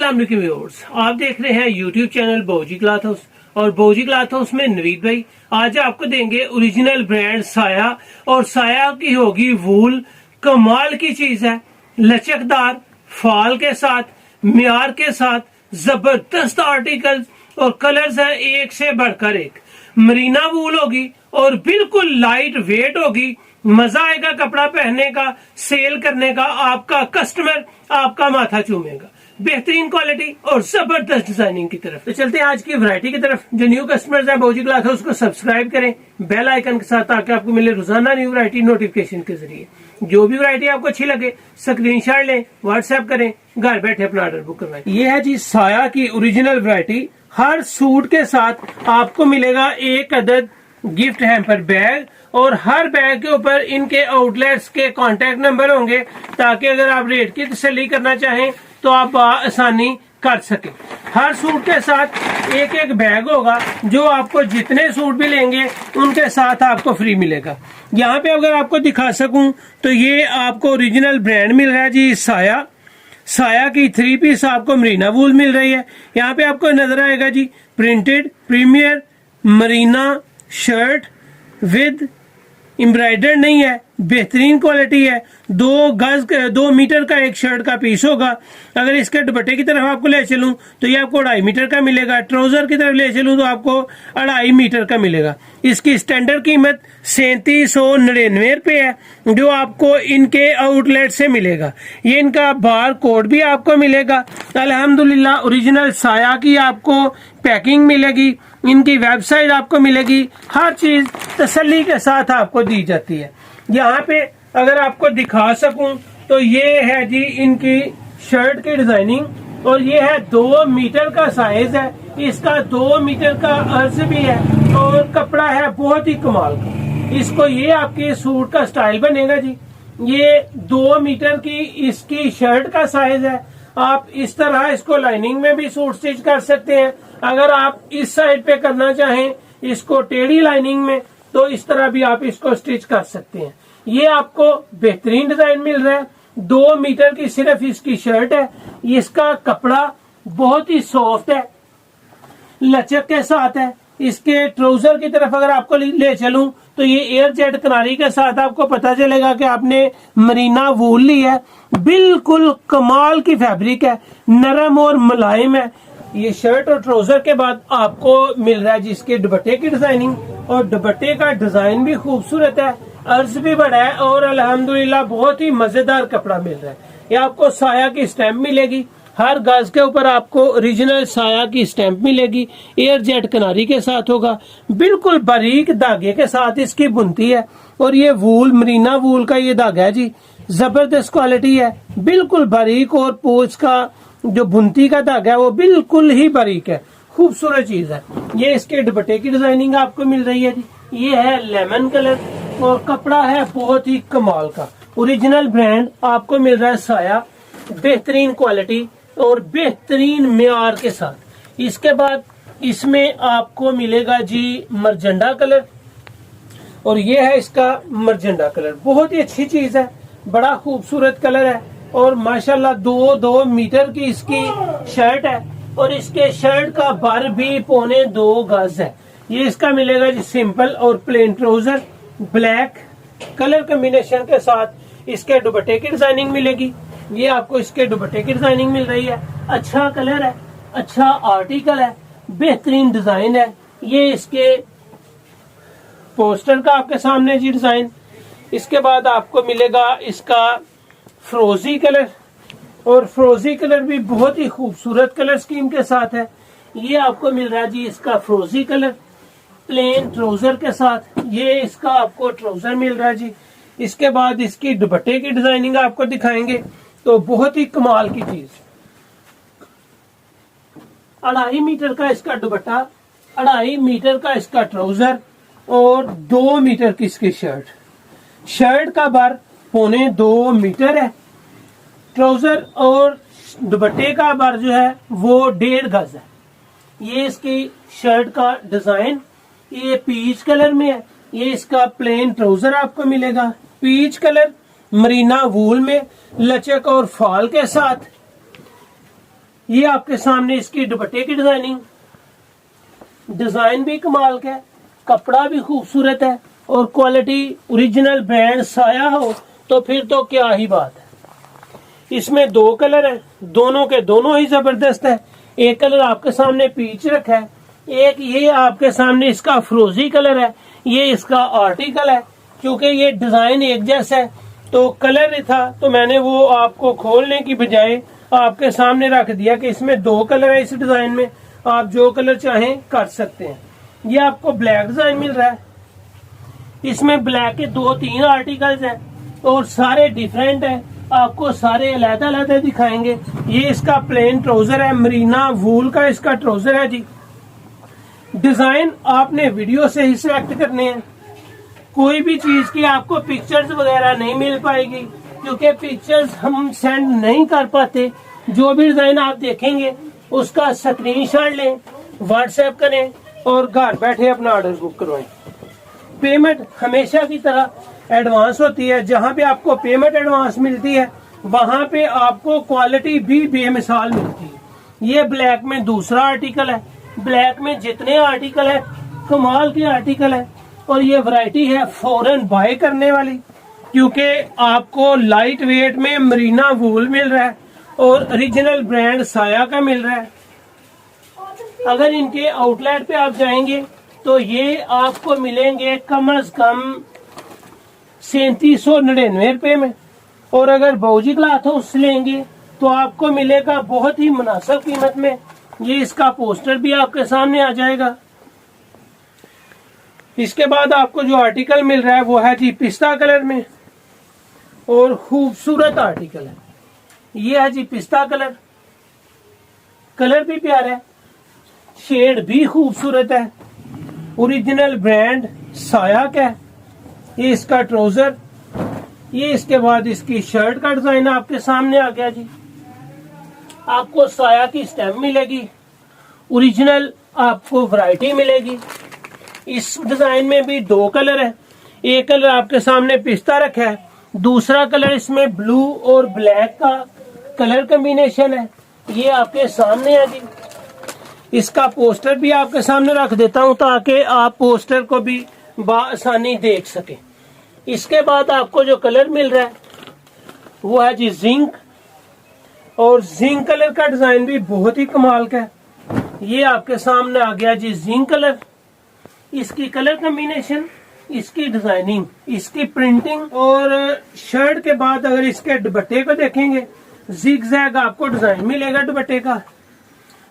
अस्सलाम वालेकुम व्यूअर्स, आप देख रहे हैं यूट्यूब चैनल बोजी क्लॉथ हाउस और बोजी क्लॉथ हाउस में नवीद भाई आज आपको देंगे ओरिजिनल ब्रांड साया। और साया की होगी वूल, कमाल की चीज है, लचकदार फाल के साथ, मियार के साथ, जबरदस्त आर्टिकल और कलर्स हैं एक से बढ़कर एक। मरीना वूल होगी और बिल्कुल लाइट वेट होगी। मजा आएगा कपड़ा पहनने का, सेल करने का, आपका कस्टमर आपका माथा चूमेगा। बेहतरीन क्वालिटी और जबरदस्त डिजाइनिंग की तरफ। तो चलते हैं आज की वैरायटी की तरफ। जो न्यू कस्टमर्स हैं बोजी क्लॉथ हाउस को सब्सक्राइब करें बेल आइकन के साथ, ताकि आपको मिले रोजाना न्यू वैरायटी नोटिफिकेशन के जरिए। जो भी वैरायटी आपको अच्छी लगे स्क्रीनशॉट लें, व्हाट्सएप करें, घर बैठे अपना ऑर्डर बुक करवाएं। ये है जी साया की ओरिजिनल वैरायटी। हर सूट के साथ आपको मिलेगा एक अदद गिफ्ट हैम्पर बैग और हर बैग के ऊपर इनके आउटलेट्स के कांटेक्ट नंबर होंगे, ताकि अगर आप रेट की तसल्ली करना चाहें तो आप आसानी कर सके। हर सूट के साथ एक एक बैग होगा, जो आपको जितने सूट भी लेंगे उनके साथ आपको फ्री मिलेगा। यहाँ पे अगर आपको दिखा सकूं तो ये आपको ओरिजिनल ब्रांड मिल रहा है जी साया। साया की 3 पीस आपको मरीना वूल मिल रही है। यहाँ पे आपको नजर आएगा जी printed premier marina shirt with embroidered नहीं है, बेहतरीन क्वालिटी है। 2 मीटर का एक शर्ट का पीस होगा। अगर इसके दुपट्टे की तरफ आपको ले चलूं तो ये आपको 2.5 मीटर का मिलेगा। ट्राउजर की तरफ ले चलूं तो आपको 2.5 मीटर का मिलेगा। इसकी स्टैंडर्ड कीमत 3799 रुपए है, जो आपको इनके आउटलेट से मिलेगा। ये इनका बार कोड भी आपको मिलेगा। अल्हम्दुलिल्लाह ओरिजिनल साया की आपको पैकिंग मिलेगी, इनकी वेबसाइट आपको मिलेगी, हर चीज तसल्ली के साथ आपको दी जाती है। यहाँ पे अगर आपको दिखा सकूं तो ये है जी इनकी शर्ट की डिजाइनिंग, और ये है 2 मीटर का साइज है। इसका 2 मीटर का अर्ज भी है और कपड़ा है बहुत ही कमाल का। इसको ये आपके सूट का स्टाइल बनेगा जी। ये 2 मीटर की इसकी शर्ट का साइज है। आप इस तरह इसको लाइनिंग में भी सूट स्टिच कर सकते हैं। अगर आप इस साइड पे करना चाहें इसको टेढ़ी लाइनिंग में, तो इस तरह भी आप इसको स्टिच कर सकते हैं। ये आपको बेहतरीन डिजाइन मिल रहा है। 2 मीटर की सिर्फ इसकी शर्ट है। इसका कपड़ा बहुत ही सॉफ्ट है, लचक के साथ है। इसके ट्राउजर की तरफ अगर आपको ले चलूं तो ये एयर जेट किनारी के साथ आपको पता चलेगा कि आपने मरीना वूल ली है। बिल्कुल कमाल की फैब्रिक है, नरम और मुलायम है। ये शर्ट और ट्राउजर के बाद आपको मिल रहा है जिसके दुपट्टे की डिजाइनिंग, और दुपट्टे का डिजाइन भी खूबसूरत है, अर्ज भी बड़ा है और अल्हम्दुलिल्लाह बहुत ही मजेदार कपड़ा मिल रहा है। ये आपको साया की स्टैंप मिलेगी। हर गज के ऊपर आपको ओरिजिनल साया की स्टैंप मिलेगी। एयर जेट किनारी के साथ होगा, बिल्कुल बारीक धागे के साथ इसकी बुनती है। और ये वूल मरीना वूल का ये धागा है जी, जबरदस्त क्वालिटी है, बिल्कुल बारीक। और पोच का जो बुनती का धागा है वो बिल्कुल ही बारीक है, खूबसूरत चीज है। ये इसके दुपट्टे की डिजाइनिंग आपको मिल रही है जी। ये है लेमन कलर और कपड़ा है बहुत ही कमाल का। ओरिजिनल ब्रांड आपको मिल रहा है साया, बेहतरीन क्वालिटी और बेहतरीन मियार के साथ। इसके बाद इसमें आपको मिलेगा जी मरजंडा कलर, और ये है इसका मरजंडा कलर। बहुत ही अच्छी चीज है, बड़ा खूबसूरत कलर है और माशाल्लाह 2 मीटर की इसकी शर्ट है। और इसके शर्ट का बर भी 2.25 गज है। ये इसका मिलेगा जी सिंपल और plane trouser black colour combination के साथ। इसके दुपट्टे की डिजाइनिंग मिलेगी। ये आपको इसके दुपट्टे की डिजाइनिंग मिल रही है। अच्छा कलर है, अच्छा आर्टिकल है, बेहतरीन डिजाइन है। ये इसके पोस्टर का आपके सामने जी डिजाइन। इसके बाद आपको मिलेगा इसका फ्रोजी कलर, और फ्रोजी कलर भी बहुत ही खूबसूरत कलर स्कीम के साथ है। ये आपको मिल रहा है जी इसका फ्रोजी कलर प्लेन ट्राउजर के साथ। ये इसका आपको ट्राउजर मिल रहा है जी। इसके बाद इसकी दुपट्टे की डिजाइनिंग आपको दिखाएंगे तो बहुत ही कमाल की चीज। 2.5 मीटर का इसका दुपट्टा, 2.5 मीटर का इसका ट्राउजर और 2 मीटर की इसकी शर्ट। शर्ट का बार 2.25 मीटर है। ट्राउजर और दुपट्टे का बार जो है वो 1.5 गज है। ये इसकी शर्ट का डिजाइन ये पीच कलर में है। ये इसका प्लेन ट्राउजर आपको मिलेगा पीच कलर मरीना वूल में, लचक और फॉल के साथ। ये आपके सामने इसकी दुपट्टे की डिजाइनिंग, डिजाइन भी कमाल का है, कपड़ा भी खूबसूरत है और क्वालिटी ओरिजिनल ब्रांड साया हो तो फिर तो क्या ही बात है। इसमें 2 कलर है, दोनों के दोनों ही जबरदस्त है। एक कलर आपके सामने पीच रखा है, एक ये आपके सामने इसका फ्रोजी कलर है, ये इसका आर्टिकल है। क्योंकि ये डिजाइन एक जैसा है तो कलर था तो मैंने वो आपको खोलने की बजाय आपके सामने रख दिया कि इसमें 2 कलर है। इस डिजाइन में आप जो कलर चाहें कर सकते हैं। ये आपको ब्लैक डिजाइन मिल रहा है, इसमें ब्लैक के 2-3 आर्टिकल्स हैं और सारे डिफरेंट हैं, आपको सारे अलग-अलग दिखाएंगे। ये इसका प्लेन ट्राउजर है, मरीना वूल का इसका ट्राउजर है जी। डिजाइन आपने वीडियो से ही सिलेक्ट करने हैं, कोई भी चीज की आपको पिक्चर्स वगैरह नहीं मिल पाएगी क्योंकि पिक्चर्स हम सेंड नहीं कर पाते। जो भी डिजाइन आप देखेंगे उसका स्क्रीनशॉट लें, व्हाट्सएप करें और घर बैठे अपना ऑर्डर बुक करवाएं। पेमेंट हमेशा की तरह एडवांस होती है। जहां पे आपको पेमेंट एडवांस मिलती है वहां पे आपको क्वालिटी भी बेमिसाल मिलती है। ये ब्लैक में दूसरा आर्टिकल है, ब्लैक में जितने आर्टिकल है कमाल के आर्टिकल है और ये वैरायटी है फौरन बाय करने वाली क्योंकि आपको लाइट वेट में मरीना वूल मिल रहा है और ओरिजिनल ब्रांड साया का मिल रहा है। अगर इनके आउटलेट पे आप जाएंगे तो ये आपको मिलेंगे कम से कम 3799 रुपए में और अगर बाऊजी क्लॉथ हाउस लेंगे तो आपको मिलेगा बहुत ही मुनासिब कीमत में। ये इसका पोस्टर भी आपके सामने आ जाएगा। इसके बाद आपको जो आर्टिकल मिल रहा है वो है जी पिस्ता कलर में और खूबसूरत आर्टिकल है। ये है जी पिस्ता कलर, कलर भी प्यारा है, शेड भी खूबसूरत है, ओरिजिनल ब्रांड साया का है। ये इसका ट्राउजर, ये इसके बाद इसकी शर्ट का डिजाइन आपके सामने आ गया जी। आपको साया की स्टैम्प मिलेगी, ओरिजिनल आपको वैरायटी मिलेगी। इस डिजाइन में भी 2 कलर है, एक कलर आपके सामने पिस्ता रखा है, दूसरा कलर इसमें ब्लू और ब्लैक का कलर कॉम्बिनेशन है। ये आपके सामने है जी। इसका पोस्टर भी आपके सामने रख देता हूं ताकि आप पोस्टर को भी आसानी देख सके। इसके बाद आपको जो कलर मिल रहा है वो है जी जिंक और जिंक कलर का डिजाइन भी बहुत ही कमाल का है। ये आपके सामने आ गया जी जिंक कलर, इसकी कलर कॉम्बिनेशन, इसकी डिजाइनिंग, इसकी प्रिंटिंग और शर्ट के बाद अगर इसके दुपट्टे को देखेंगे जिग जैग आपको डिजाइन मिलेगा दुपट्टे का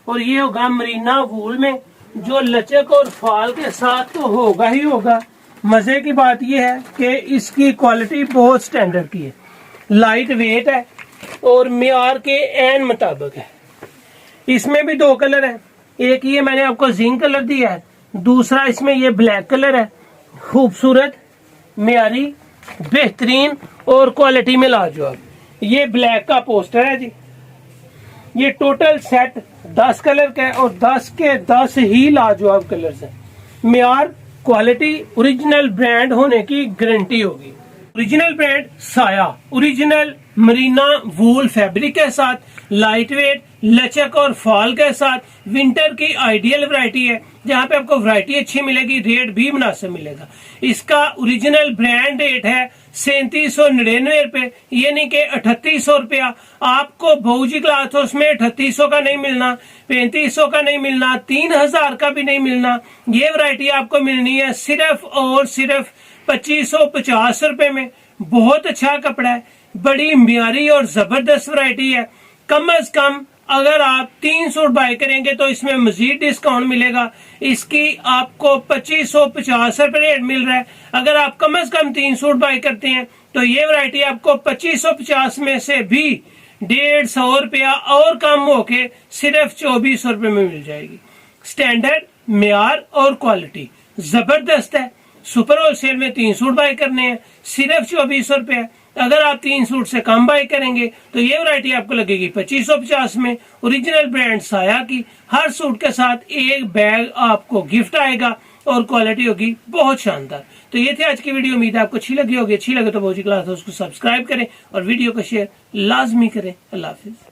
और ये होगा मरीना वूल में जो लचक और फाल के साथ तो होगा ही होगा। मजे की बात यह है कि इसकी क्वालिटी बहुत स्टैंडर्ड की है, लाइट वेट है और मियार के एन मुताबिक है। इसमें भी 2 कलर है, एक ये मैंने आपको जिंक कलर दिया है, दूसरा इसमें ये ब्लैक कलर है। खूबसूरत, मियारी, बेहतरीन और क्वालिटी में लाजवाब। ये ब्लैक का पोस्टर है जी। ये टोटल सेट 10 कलर का है और 10 के 10 ही लाजवाब कलर्स हैं। मियार, क्वालिटी, ओरिजिनल ब्रांड होने की गारंटी होगी। ओरिजिनल ब्रांड साया, ओरिजिनल मरीना वूल फैब्रिक के साथ, लाइट वेट, लचक और फॉल के साथ विंटर की आइडियल वैरायटी है जहां पे आपको वैरायटी अच्छी मिलेगी, रेट भी मुनासिब मिलेगा। इसका ओरिजिनल ब्रांड रेट है 3799 रुपए, यानी कि 3800 रुपया। आपको बाऊजी क्लॉथ हाउस में 3800 का नहीं मिलना, 3500 का नहीं मिलना, 3000 का भी नहीं मिलना। ये वैरायटी आपको मिलनी है सिर्फ और सिर्फ 2550 रुपए में। बहुत अच्छा कपड़ा है, बड़ी म्यारी और जबरदस्त वैरायटी है। कम से कम अगर आप 3 सूट बाय करेंगे तो इसमें मजीद डिस्काउंट मिलेगा। इसकी आपको 2550 रुपए रेट मिल रहा है। अगर आप कम से कम 3 सूट बाय करते हैं तो ये वैरायटी आपको 2550 में से भी 150 रुपया और कम होके सिर्फ 2400 रुपए में मिल जाएगी। स्टैंडर्ड, म्यार और क्वालिटी जबरदस्त है। सुपर होलसेल में 3 सूट बाय करने हैं, सिर्फ 2400 रुपए। अगर आप 3 सूट से कम बाय करेंगे तो ये वैरायटी आपको लगेगी 2550 में। ओरिजिनल ब्रांड साया की, हर सूट के साथ एक बैग आपको गिफ्ट आएगा और क्वालिटी होगी बहुत शानदार। तो ये थी आज की वीडियो, उम्मीद है आपको अच्छी लगी होगी। अच्छी लगे तो बाऊजी क्लॉथ हाउस को सब्सक्राइब करें और वीडियो को शेयर लाजमी करें। अल्लाह हाफिज।